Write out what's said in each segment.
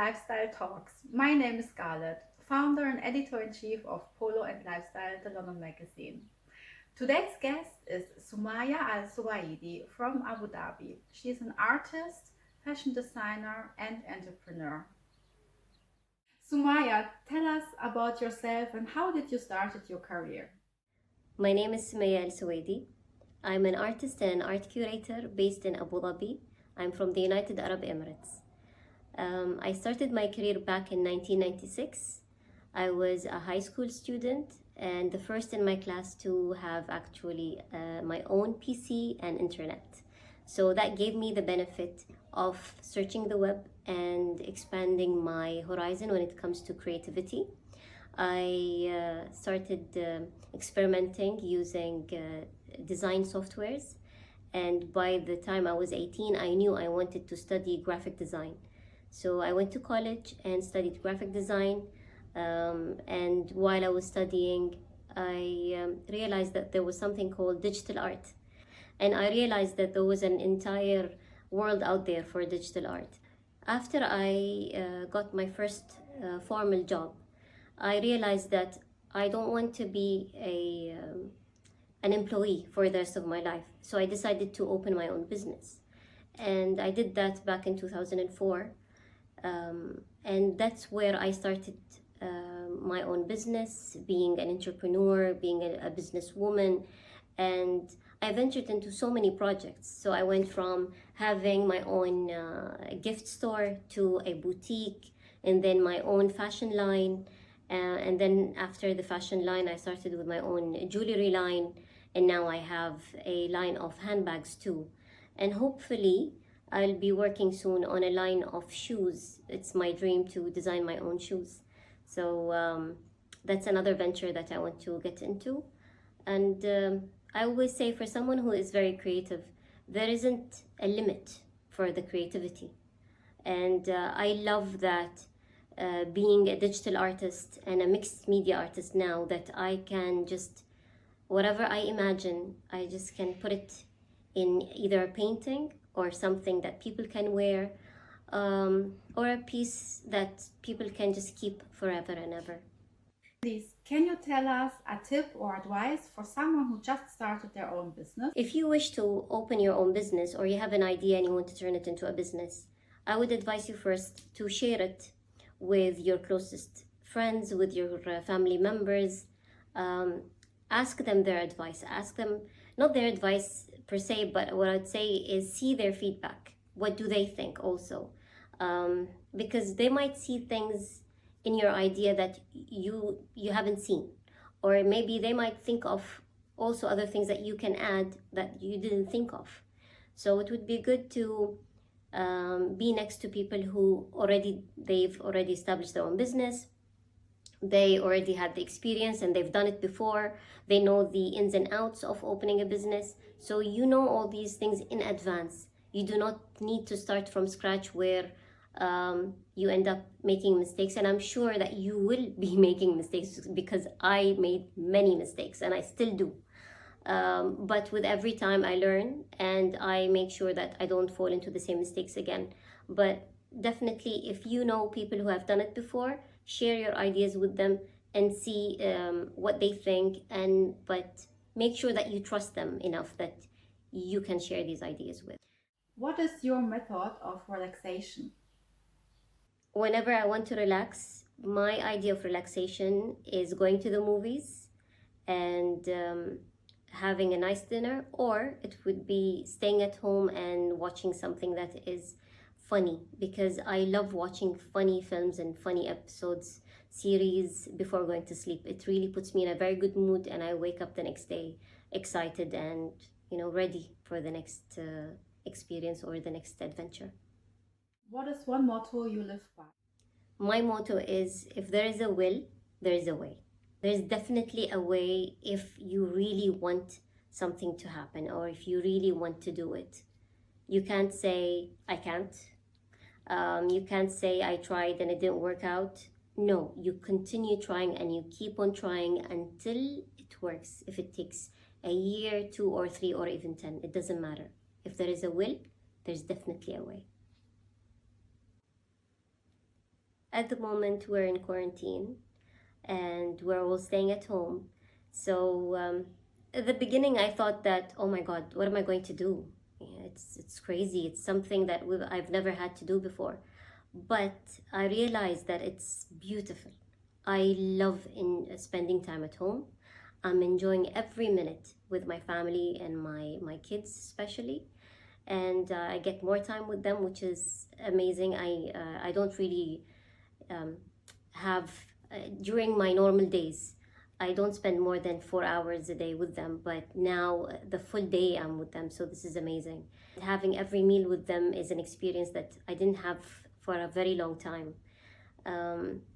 Lifestyle Talks. My name is Scarlett, founder and editor-in-chief of POLO and Lifestyle, the London magazine. Today's guest is Sumayyah Al Suwaidi from Abu Dhabi. She is an artist, fashion designer, and entrepreneur. Sumayyah, tell us about yourself and how did you start your career? My name is Sumayyah Al Suwaidi. I'm an artist and art curator based in Abu Dhabi. I'm from the United Arab Emirates. I started my career back in 1996. I was a high school student and the first in my class to have actually my own PC and internet. So that gave me the benefit of searching the web and expanding my horizon when it comes to creativity. I started experimenting using design softwares, and by the time I was 18, I knew I wanted to study graphic design. So I went to college and studied graphic design, and while I was studying, I realized that there was something called digital art, and I realized that there was an entire world out there for digital art. After I got my first formal job, I realized that I don't want to be an employee for the rest of my life. So I decided to open my own business. And I did that back in 2004. And that's where I started my own business, being an entrepreneur, being a businesswoman. And I ventured into so many projects. So I went from having my own gift store to a boutique, and then my own fashion line. And then after the fashion line, I started with my own jewelry line, and now I have a line of handbags too. And hopefully, I'll be working soon on a line of shoes. It's my dream to design my own shoes. So that's another venture that I want to get into. And I always say, for someone who is very creative, there isn't a limit for the creativity. And I love that. Being a digital artist and a mixed media artist now, that I can just, whatever I imagine, I just can put it in either a painting or something that people can wear, or a piece that people can just keep forever and ever. Please, can you tell us a tip or advice for someone who just started their own business? If you wish to open your own business, or you have an idea and you want to turn it into a business, I would advise you first to share it with your closest friends, with your family members. Ask them their advice. Ask them, not their advice per se, but what I'd say is see their feedback. What do they think also? Because they might see things in your idea that you haven't seen. Or maybe they might think of also other things that you can add that you didn't think of. So it would be good to be next to people who they've already established their own business. They already had the experience and they've done it before. They know the ins and outs of opening a business. So you know all these things in advance. You do not need to start from scratch where you end up making mistakes. And I'm sure that you will be making mistakes, because I made many mistakes and I still do. But with every time I learn and I make sure that I don't fall into the same mistakes again. But definitely, if you know people who have done it before, share your ideas with them and see what they think, but make sure that you trust them enough that you can share these ideas with. What is your method of relaxation? Whenever I want to relax, my idea of relaxation is going to the movies and having a nice dinner, or it would be staying at home and watching something that is funny, because I love watching funny films and funny episodes, series before going to sleep. It really puts me in a very good mood, and I wake up the next day excited and ready for the next experience or the next adventure. What is one motto you live by? My motto is, if there is a will, there is a way. There's definitely a way if you really want something to happen, or if you really want to do it. You can't say, I can't. You can't say, I tried and it didn't work out. No, you continue trying and you keep on trying until it works. If it takes a year, 2 or 3 or even 10, it doesn't matter. If there is a will, there's definitely a way. At the moment, we're in quarantine and we're all staying at home. So at the beginning, I thought that, oh my God, what am I going to do? Yeah, it's crazy. It's something that I've never had to do before. But I realized that it's beautiful. I love spending time at home. I'm enjoying every minute with my family and my kids especially, and I get more time with them, which is amazing. I don't really have during my normal days. I don't spend more than 4 hours a day with them, but now the full day I'm with them, so this is amazing. Having every meal with them is an experience that I didn't have for a very long time.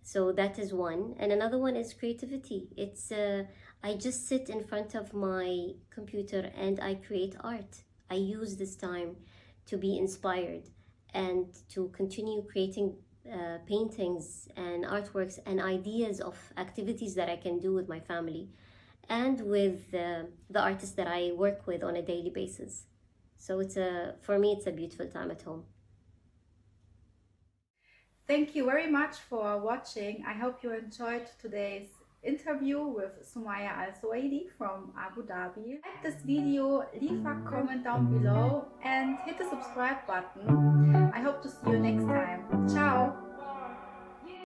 So that is one, and another one is creativity. It's I just sit in front of my computer and I create art. I use this time to be inspired and to continue creating paintings and artworks and ideas of activities that I can do with my family and with the artists that I work with on a daily basis. So for me, it's a beautiful time at home. Thank you very much for watching. I hope you enjoyed today's interview with Sumayyah Al Suwaidi from Abu Dhabi. Like this video, leave a comment down below and hit the subscribe button. I hope to see you next time. Ciao!